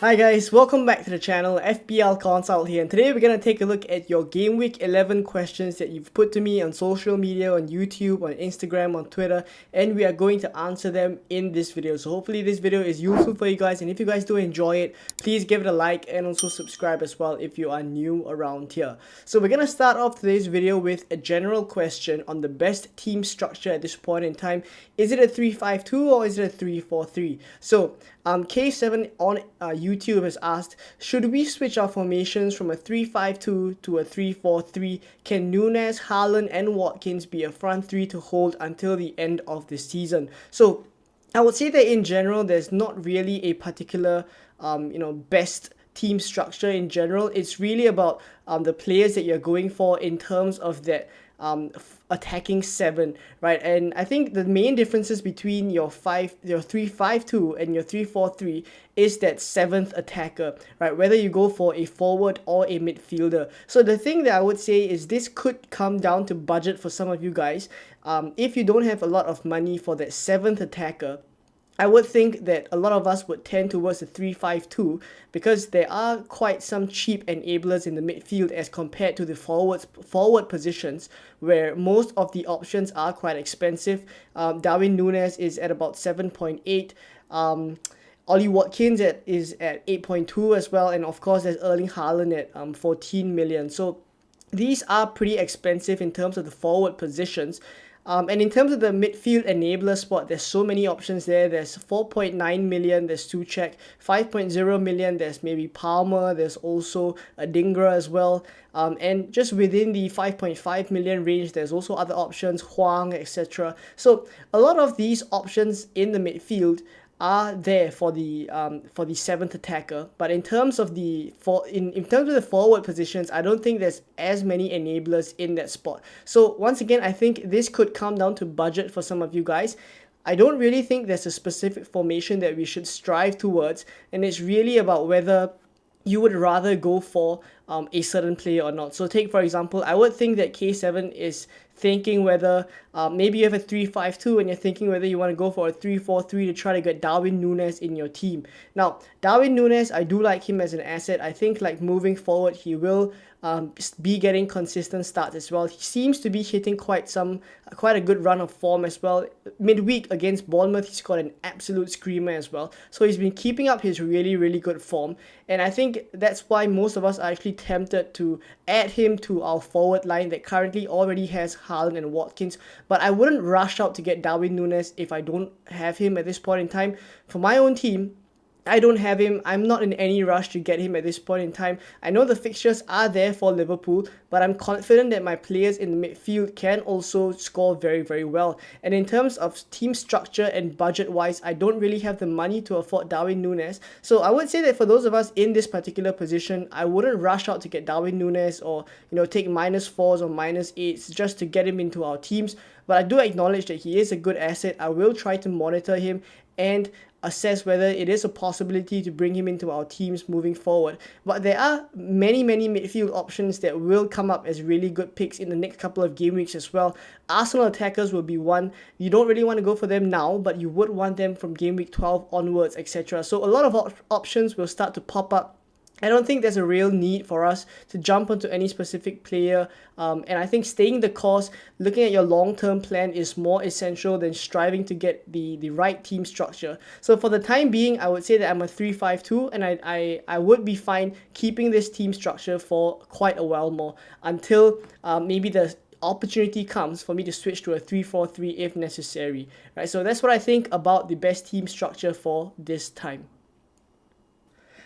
Hi guys, welcome back to the channel, FPL Consult here, and today we're going to take a look at your Game Week 11 questions that you've put to me on social media, on YouTube, on Instagram, on Twitter, and we are going to answer them in this video. So hopefully this video is useful for you guys, and if you guys do enjoy it, please give it a like and also subscribe as well if you are new around here. So we're going to start off today's video with a general question on the best team structure at this point in time. Is it a 3-5-2 or is it a 3-4-3? So K7 on YouTube has asked, should we switch our formations from a 3-5-2 to a 3-4-3? Can Nunes, Haaland and Watkins be a front three to hold until the end of the season? So I would say that in general, there's not really a particular, best team structure in general. It's really about the players that you're going for in terms of that attacking seven, right? And I think the main differences between your 3-5-2 and your 3-4-3 is that seventh attacker, right? Whether you go for a forward or a midfielder. So the thing that I would say is this could come down to budget for some of you guys. If you don't have a lot of money for that seventh attacker, I would think that a lot of us would tend towards the 3-5-2 because there are quite some cheap enablers in the midfield as compared to the forward positions where most of the options are quite expensive. Darwin Nunes is at about 7.8. Ollie Watkins is at 8.2 as well, and of course there's Erling Haaland at 14 million. So these are pretty expensive in terms of the forward positions. And in terms of the midfield enabler spot, there's so many options there. There's 4.9 million, there's Tuchek, 5.0 million, there's maybe Palmer, there's also a Dingra as well. And just within the 5.5 million range, there's also other options, Huang, etc. So a lot of these options in the midfield are there for the seventh attacker, but in terms of the forward positions, I don't think there's as many enablers in that spot. So once again, I think this could come down to budget for some of you guys. I don't really think there's a specific formation that we should strive towards, and it's really about whether you would rather go for a certain player or not. So take for example, I would think that K7 is thinking whether maybe you have a 3-5-2 and you're thinking whether you want to go for a 3-4-3 to try to get Darwin Nunes in your team. Now, Darwin Nunes, I do like him as an asset. I think like moving forward, he will be getting consistent starts as well. He seems to be hitting quite a good run of form as well. Midweek against Bournemouth, he's got an absolute screamer as well. So he's been keeping up his really good form, and I think that's why most of us are actually tempted to add him to our forward line that currently already has Haaland and Watkins. But I wouldn't rush out to get Darwin Nunes if I don't have him at this point in time. For my own team, I don't have him. I'm not in any rush to get him at this point in time. I know the fixtures are there for Liverpool, but I'm confident that my players in the midfield can also score very well. And in terms of team structure and budget-wise, I don't really have the money to afford Darwin Nunes. So I would say that for those of us in this particular position, I wouldn't rush out to get Darwin Nunes or take -4s or -8s just to get him into our teams. But I do acknowledge that he is a good asset. I will try to monitor him and assess whether it is a possibility to bring him into our teams moving forward. But there are many midfield options that will come up as really good picks in the next couple of game weeks as well. Arsenal attackers will be one. You don't really want to go for them now, but you would want them from game week 12 onwards, etc. So a lot of options will start to pop up. I don't think there's a real need for us to jump onto any specific player, and I think staying the course, looking at your long-term plan is more essential than striving to get the right team structure. So for the time being, I would say that I'm a 3-5-2, and I would be fine keeping this team structure for quite a while more until maybe the opportunity comes for me to switch to a 3-4-3 if necessary, right? So that's what I think about the best team structure for this time.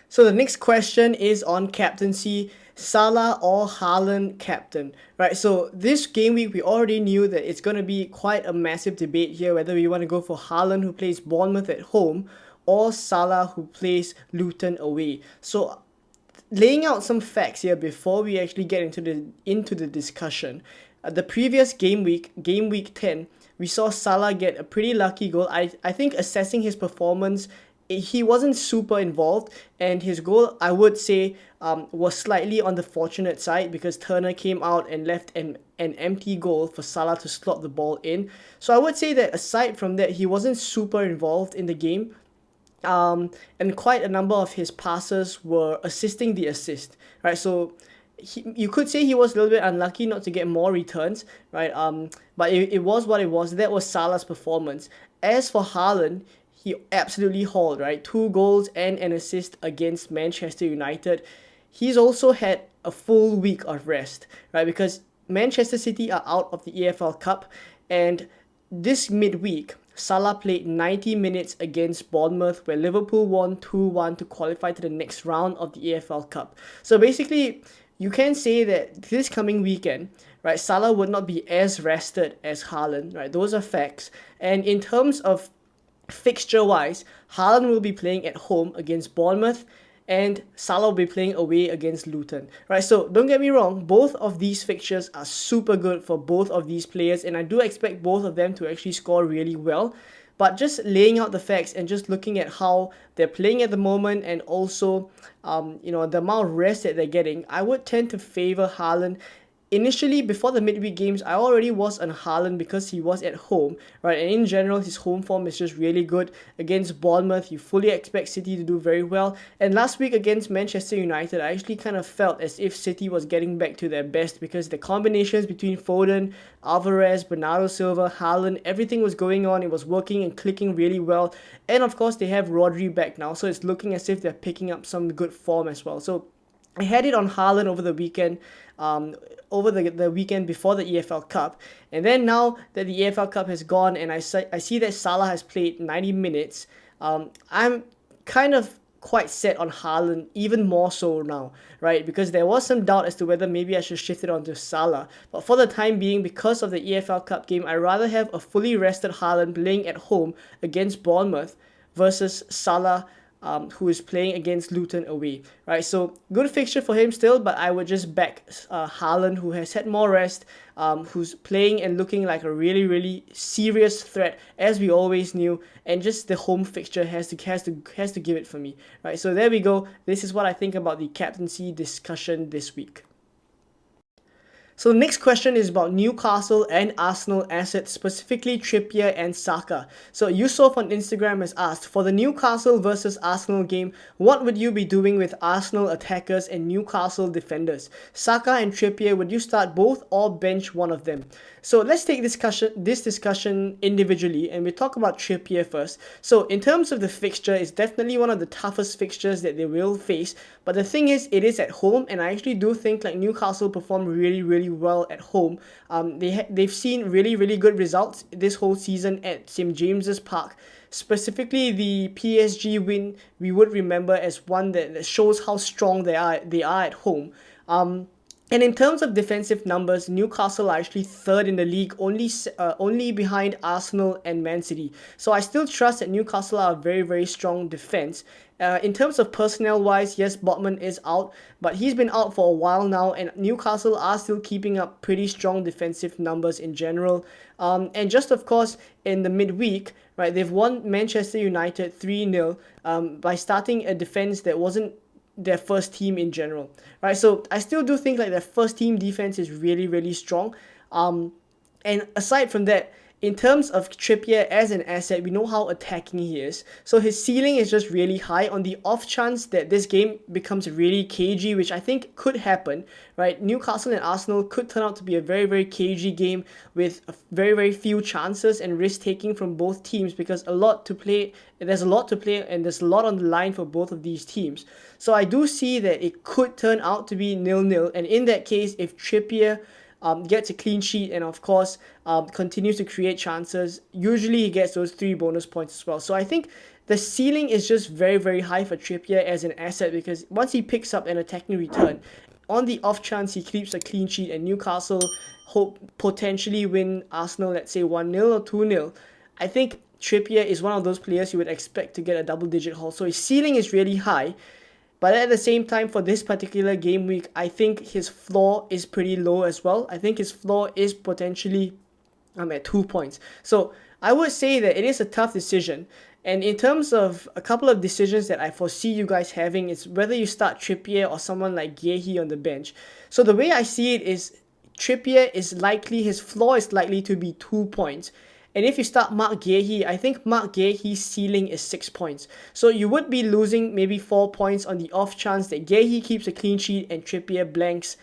So the next question is on captaincy, Salah or Haaland captain, right? So this game week, we already knew that it's going to be quite a massive debate here, whether we want to go for Haaland, who plays Bournemouth at home, or Salah, who plays Luton away. So laying out some facts here before we actually get into the discussion. The previous game week 10, we saw Salah get a pretty lucky goal. I think assessing his performance, he wasn't super involved, and his goal, I would say, was slightly on the fortunate side because Turner came out and left an empty goal for Salah to slot the ball in. So I would say that aside from that, he wasn't super involved in the game. and quite a number of his passes were assisting the assist, right? So you could say he was a little bit unlucky not to get more returns, right? But it was what it was. That was Salah's performance. As for Haaland, he absolutely hauled, right? 2 goals and an assist against Manchester United. He's also had a full week of rest, right? Because Manchester City are out of the EFL Cup, and this midweek, Salah played 90 minutes against Bournemouth, where Liverpool won 2-1 to qualify to the next round of the EFL Cup. So basically, you can say that this coming weekend, right, Salah would not be as rested as Haaland, right? Those are facts. And in terms of fixture-wise, Haaland will be playing at home against Bournemouth, and Salah will be playing away against Luton, right? So don't get me wrong, both of these fixtures are super good for both of these players, and I do expect both of them to actually score really well. But just laying out the facts and just looking at how they're playing at the moment, and also, the amount of rest that they're getting, I would tend to favor Haaland. Initially, before the midweek games, I already was on Haaland because he was at home, right? And in general, his home form is just really good. Against Bournemouth, you fully expect City to do very well. And last week against Manchester United, I actually kind of felt as if City was getting back to their best, because the combinations between Foden, Alvarez, Bernardo Silva, Haaland, everything was going on. It was working and clicking really well. And of course, they have Rodri back now, so it's looking as if they're picking up some good form as well. So I had it on Haaland over the weekend, over the weekend before the EFL Cup. And then now that the EFL Cup has gone and I see that Salah has played 90 minutes, I'm kind of quite set on Haaland, even more so now, right? Because there was some doubt as to whether maybe I should shift it onto Salah. But for the time being, because of the EFL Cup game, I'd rather have a fully rested Haaland playing at home against Bournemouth versus Salah, who is playing against Luton away, right? So good fixture for him still, but I would just back Haaland, who has had more rest, who's playing and looking like a really, really serious threat, as we always knew, and just the home fixture has to give it for me, right? So there we go. This is what I think about the captaincy discussion this week. So the next question is about Newcastle and Arsenal assets, specifically Trippier and Saka. So Yusuf on Instagram has asked, for the Newcastle versus Arsenal game, what would you be doing with Arsenal attackers and Newcastle defenders? Saka and Trippier, would you start both or bench one of them? So let's take this discussion individually, and we talk about Trippier first. So in terms of the fixture, it's definitely one of the toughest fixtures that they will face. But the thing is, it is at home, and I actually do think like Newcastle performed really, really well at home. They've seen really, really good results this whole season at St James's Park. Specifically, the PSG win we would remember as one that shows how strong they are at home. And in terms of defensive numbers, Newcastle are actually third in the league, only behind Arsenal and Man City. So I still trust that Newcastle are a very, very strong defense. In terms of personnel-wise, yes, Botman is out, but he's been out for a while now, and Newcastle are still keeping up pretty strong defensive numbers in general. And just, of course, in the midweek, right, they've won Manchester United 3-0 by starting a defense that wasn't their first team in general, right? So I still do think like their first team defense is really, really strong. And aside from that, in terms of Trippier as an asset, we know how attacking he is. So his ceiling is just really high. On the off chance that this game becomes really cagey, which I think could happen, right? Newcastle and Arsenal could turn out to be a very, very cagey game with very, very few chances and risk-taking from both teams, because there's a lot to play and there's a lot on the line for both of these teams. So I do see that it could turn out to be 0-0. And in that case, if Trippier gets a clean sheet and of course continues to create chances, usually he gets those 3 bonus points as well. So I think the ceiling is just very, very high for Trippier as an asset, because once he picks up an attacking return, on the off chance he keeps a clean sheet and Newcastle hope potentially win Arsenal, let's say 1-0 or 2-0, I think Trippier is one of those players you would expect to get a double-digit haul. So his ceiling is really high. But at the same time, for this particular game week, I think his floor is pretty low as well. I think his floor is potentially at 2 points. So I would say that it is a tough decision. And in terms of a couple of decisions that I foresee you guys having, it's whether you start Trippier or someone like Guehi on the bench. So the way I see it is Trippier is likely, his floor is likely to be 2 points. And if you start Mark Guehi, I think Mark Guehi's ceiling is 6 points. So you would be losing maybe 4 points on the off chance that Guehi keeps a clean sheet and Trippier blanks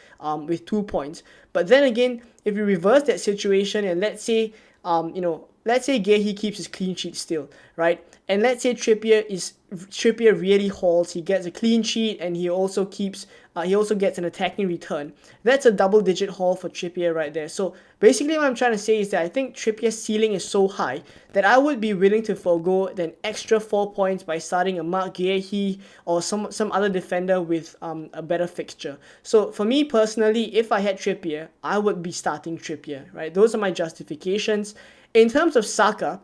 with 2 points. But then again, if you reverse that situation and let's say, let's say Guehi keeps his clean sheet still, right? And let's say Trippier really hauls, he gets a clean sheet and he also gets an attacking return. That's a double-digit haul for Trippier right there. So basically what I'm trying to say is that I think Trippier's ceiling is so high that I would be willing to forego an extra 4 points by starting a Mark Guehi or some other defender with a better fixture. So for me personally, if I had Trippier, I would be starting Trippier, right? Those are my justifications. In terms of Saka,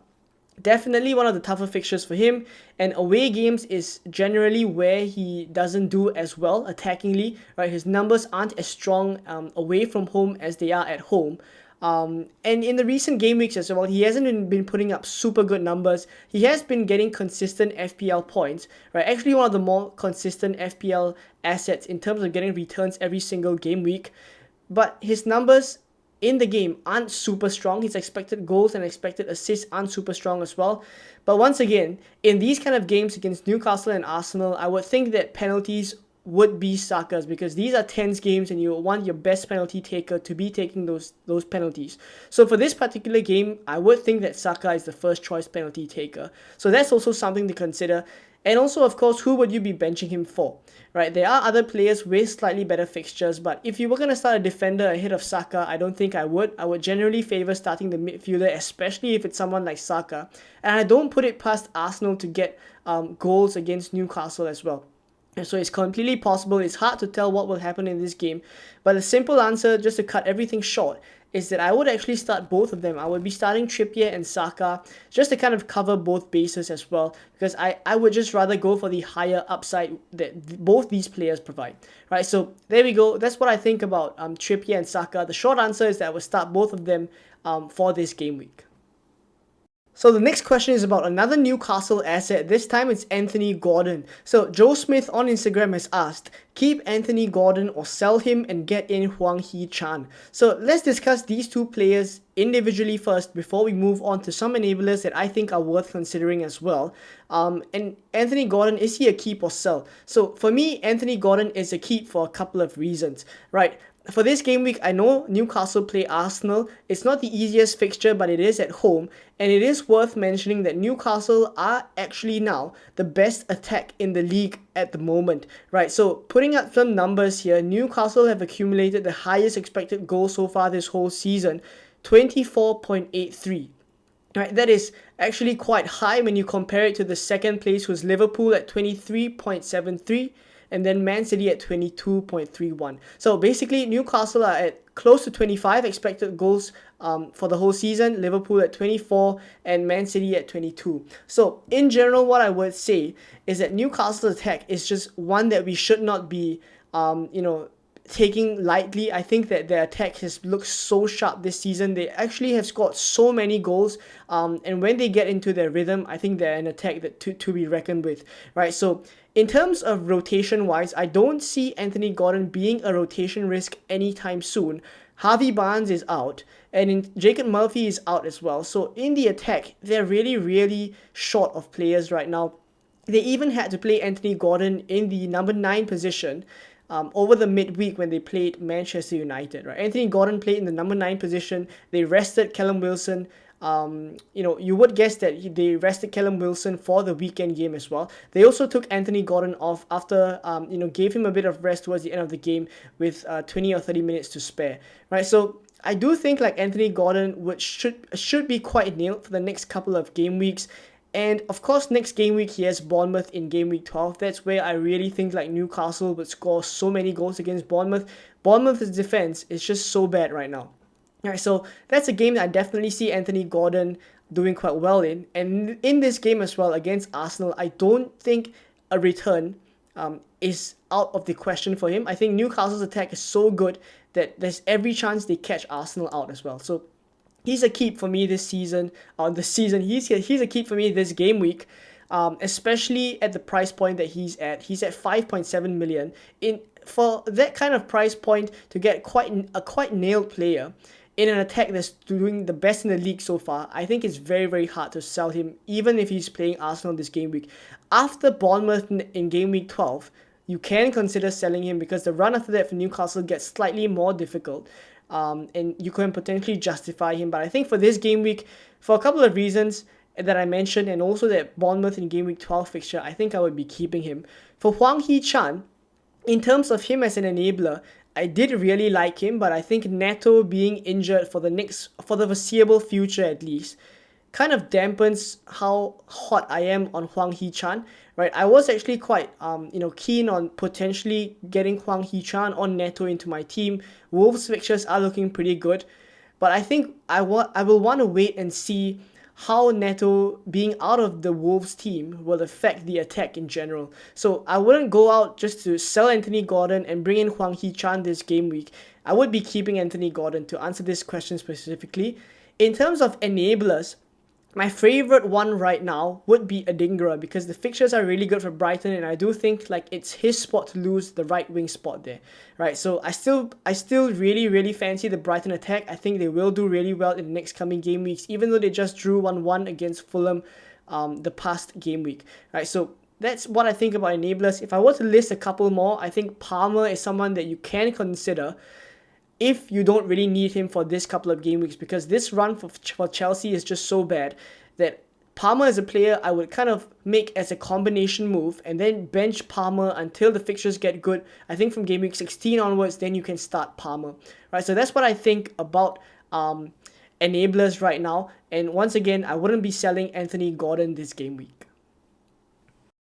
definitely one of the tougher fixtures for him, and away games is generally where he doesn't do as well attackingly, right? His numbers aren't as strong away from home as they are at home. And in the recent game weeks as well, he hasn't been putting up super good numbers. He has been getting consistent FPL points, right? Actually, one of the more consistent FPL assets in terms of getting returns every single game week. But his numbers in the game aren't super strong. His expected goals and expected assists aren't super strong as well. But once again, in these kind of games against Newcastle and Arsenal, I would think that penalties would be Saka's, because these are tense games and you want your best penalty taker to be taking those penalties. So for this particular game, I would think that Saka is the first choice penalty taker. So that's also something to consider. And also, of course, who would you be benching him for? Right, there are other players with slightly better fixtures, but if you were going to start a defender ahead of Saka, I don't think I would. I would generally favor starting the midfielder, especially if it's someone like Saka. And I don't put it past Arsenal to get goals against Newcastle as well. And so it's completely possible. It's hard to tell what will happen in this game. But the simple answer, just to cut everything short, is that I would actually start both of them. I would be starting Trippier and Saka just to kind of cover both bases as well, because I would just rather go for the higher upside that both these players provide, right? So there we go. That's what I think about Trippier and Saka. The short answer is that I would start both of them for this game week. So the next question is about another Newcastle asset. This time it's Anthony Gordon. So Joe Smith on Instagram has asked, keep Anthony Gordon or sell him and get in Hwang Hee-chan. So let's discuss these two players individually first before we move on to some enablers that I think are worth considering as well. And Anthony Gordon, is he a keep or sell? So for me, Anthony Gordon is a keep for a couple of reasons, right? For this game week, I know Newcastle play Arsenal. It's not the easiest fixture, but it is at home. And it is worth mentioning that Newcastle are actually now the best attack in the league at the moment, right? So putting up some numbers here, Newcastle have accumulated the highest expected goal so far this whole season, 24.83. Right, that is actually quite high when you compare it to the second place, who's Liverpool at 23.73. And then Man City at 22.31. So basically, Newcastle are at close to 25 expected goals for the whole season. Liverpool at 24 and Man City at 22. So in general, what I would say is that Newcastle's attack is just one that we should not be, taking lightly. I think that their attack has looked so sharp this season. They actually have scored so many goals. And when they get into their rhythm, I think they're an attack that to be reckoned with, right? So in terms of rotation-wise, I don't see Anthony Gordon being a rotation risk anytime soon. Harvey Barnes is out, and Jacob Murphy is out as well. So in the attack, they're really, really short of players right now. They even had to play Anthony Gordon in the number 9 position over the midweek when they played Manchester United, right? Anthony Gordon played in the number 9 position. They rested Callum Wilson. You would guess that they rested Callum Wilson for the weekend game as well. They also took Anthony Gordon off after, gave him a bit of rest towards the end of the game with 20 or 30 minutes to spare, right? So I do think like Anthony Gordon should be quite nailed for the next couple of game weeks. And of course, next game week, he has Bournemouth in game week 12. That's where I really think like Newcastle would score so many goals against Bournemouth. Bournemouth's defense is just so bad right now. All right, so that's a game that I definitely see Anthony Gordon doing quite well in. And in this game as well against Arsenal, I don't think a return is out of the question for him. I think Newcastle's attack is so good that there's every chance they catch Arsenal out as well. So he's a keep for me this season. He's a keep for me this game week, especially at the price point that he's at. He's at 5.7 million. For that kind of price point to get quite nailed player, in an attack that's doing the best in the league so far, I think it's very, very hard to sell him, even if he's playing Arsenal this game week. After Bournemouth in game week 12, you can consider selling him because the run after that for Newcastle gets slightly more difficult. And you can potentially justify him. But I think for this game week, for a couple of reasons that I mentioned, and also that Bournemouth in game week 12 fixture, I think I would be keeping him. For Hwang Hee-chan, in terms of him as an enabler, I did really like him, but I think Neto being injured for the foreseeable future at least, kind of dampens how hot I am on Hwang Hee-chan, right? I was actually quite keen on potentially getting Hwang Hee-chan or Neto into my team. Wolves fixtures are looking pretty good, but I think I will want to wait and see how Neto being out of the Wolves team will affect the attack in general. So I wouldn't go out just to sell Anthony Gordon and bring in Hwang Hee-chan this game week. I would be keeping Anthony Gordon to answer this question specifically. In terms of enablers, my favorite one right now would be Adingra because the fixtures are really good for Brighton, and I do think like it's his spot to lose the right wing spot there, right? So I still really fancy the Brighton attack. I think they will do really well in the next coming game weeks, even though they just drew 1-1 against Fulham the past game week, right? So that's what I think about enablers. If I were to list a couple more, I think Palmer is someone that you can consider if you don't really need him for this couple of game weeks, because this run for Chelsea is just so bad that Palmer is a player I would kind of make as a combination move and then bench Palmer until the fixtures get good. I think from game week 16 onwards, then you can start Palmer, right? So that's what I think about enablers right now. And once again, I wouldn't be selling Anthony Gordon this game week.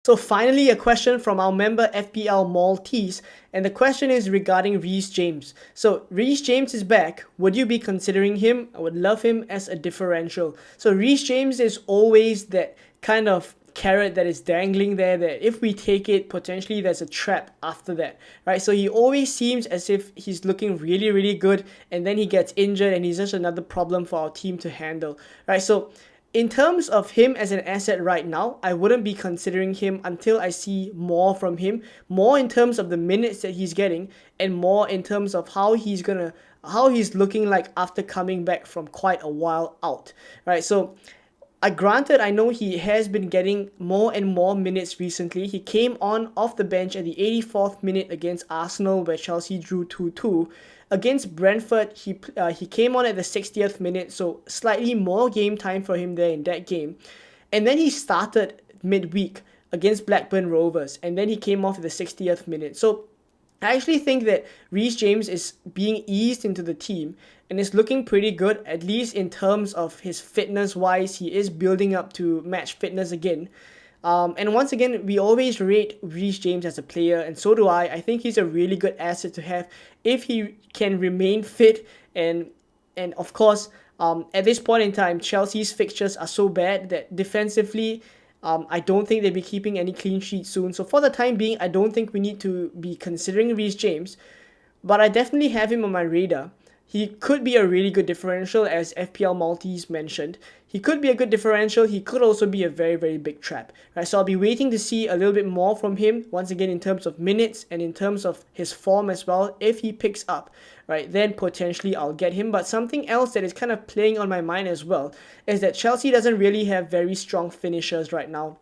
So finally, a question from our member FPL Maltese, and the question is regarding Reece James. So Reece James is back. Would you be considering him? I would love him as a differential. So Reece James is always that kind of carrot that is dangling there, that if we take it, potentially there's a trap after that, right? So he always seems as if he's looking really, really good, and then he gets injured and he's just another problem for our team to handle, right? So in terms of him as an asset right now, I wouldn't be considering him until I see more from him, more in terms of the minutes that he's getting and more in terms of how he's looking like after coming back from quite a while out, right? So granted, I know he has been getting more and more minutes recently. He came on off the bench at the 84th minute against Arsenal, where Chelsea drew 2-2. Against Brentford, he came on at the 60th minute, so slightly more game time for him there in that game. And then he started midweek against Blackburn Rovers, and then he came off at the 60th minute. So I actually think that Reece James is being eased into the team and is looking pretty good, at least in terms of his fitness-wise. He is building up to match fitness again. And once again, we always rate Reece James as a player, and so do I. I think he's a really good asset to have if he can remain fit. And of course, at this point in time, Chelsea's fixtures are so bad that defensively, I don't think they'll be keeping any clean sheets soon. So for the time being, I don't think we need to be considering Reece James, but I definitely have him on my radar. He could be a really good differential, as FPL Maltese mentioned. He could be a good differential. He could also be a very, very big trap, right? So I'll be waiting to see a little bit more from him, once again, in terms of minutes and in terms of his form as well. If he picks up, right, then potentially I'll get him. But something else that is kind of playing on my mind as well is that Chelsea doesn't really have very strong finishers right now.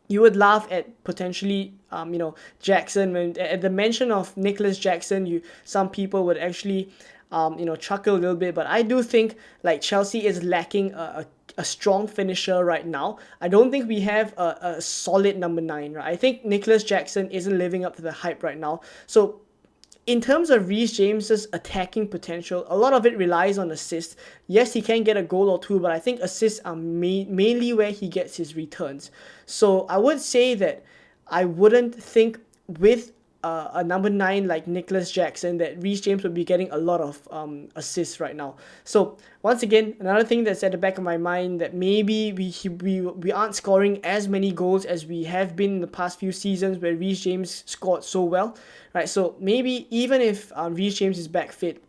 You would laugh at potentially, Jackson. At the mention of Nicholas Jackson, some people would actually chuckle a little bit, but I do think like Chelsea is lacking a strong finisher right now. I don't think we have a solid number 9, right? I think Nicholas Jackson isn't living up to the hype right now. So in terms of Reece James's attacking potential, a lot of it relies on assists. Yes, he can get a goal or two, but I think assists are mainly where he gets his returns. So I would say that I wouldn't think with a number 9 like Nicholas Jackson that Reece James would be getting a lot of assists right now. So once again, another thing that's at the back of my mind, that maybe we aren't scoring as many goals as we have been in the past few seasons where Reece James scored so well, right? So maybe even if Reece James is back fit,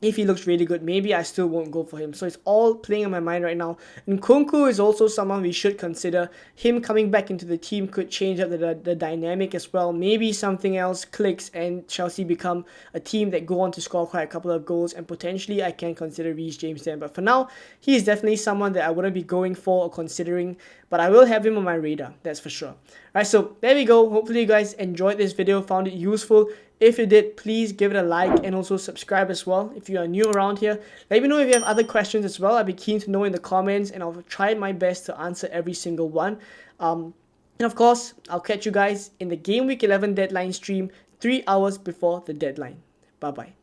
if he looks really good, maybe I still won't go for him. So it's all playing on my mind right now. And Nkunku is also someone we should consider. Him coming back into the team could change up the dynamic as well. Maybe something else clicks and Chelsea become a team that go on to score quite a couple of goals, and potentially I can consider Reece James then. But for now, he is definitely someone that I wouldn't be going for or considering, but I will have him on my radar, that's for sure. Alright, so there we go. Hopefully you guys enjoyed this video, found it useful. If you did, please give it a like and also subscribe as well. If you are new around here, let me know if you have other questions as well. I'd be keen to know in the comments, and I'll try my best to answer every single one. And of course, I'll catch you guys in the Game Week 11 deadline stream 3 hours before the deadline. Bye-bye.